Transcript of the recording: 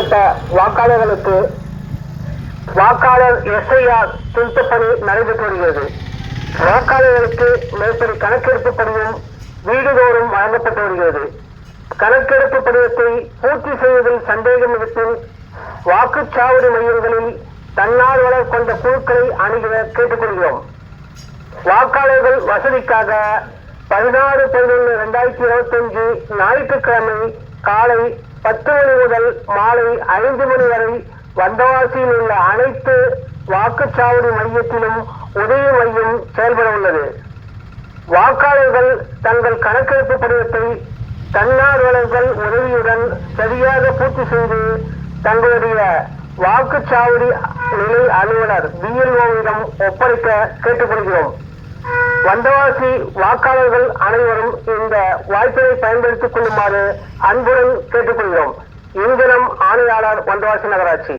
மேற்பட்ட வாக்காளர்களுக்கு வாக்காளர் எஸ்ஐஆர் திருத்தப் பணி நடைபெற்று வருகிறது. வாக்காளர்களுக்கு மேற்படி கணக்கெடுப்பு படிவம் வீடுதோறும் வழங்கப்பட்டு வருகிறது. கணக்கெடுப்பு படிவத்தை பூர்த்தி செய்வதில் சந்தேகம் இருப்பின் வாக்குச்சாவடி மையங்களில் தன்னார்வலர் கொண்ட குழுக்களை அணுக கேட்டுக்கொள்கிறோம். வாக்காளர்கள் வசதிக்காக 16/11/2025 ஞாயிற்றுக்கிழமை காலை 10 மணி முதல் மாலை 5 மணி வரை வந்தவாசியில் உள்ள அனைத்து வாக்குச்சாவடி மையத்திலும் உதவி மையம் செயல்பட உள்ளது. வாக்காளர்கள் தங்கள் கணக்கெடுப்பு படிவத்தை தன்னார்வலர்கள் உதவியுடன் சரியாக பூர்த்தி செய்து தங்களுடைய வாக்குச்சாவடி நிலை அலுவலர் BLO-விடம் ஒப்படைக்க கேட்டுக்கொள்கிறோம். வந்தவாசி வாக்காளர்கள் அனைவரும் இந்த வாய்ப்பினை பயன்படுத்திக் கொள்ளுமாறு அன்புடன் கேட்டுக்கொள்கிறோம். இன்தினம் ஆணையாளர், வந்தவாசி நகராட்சி.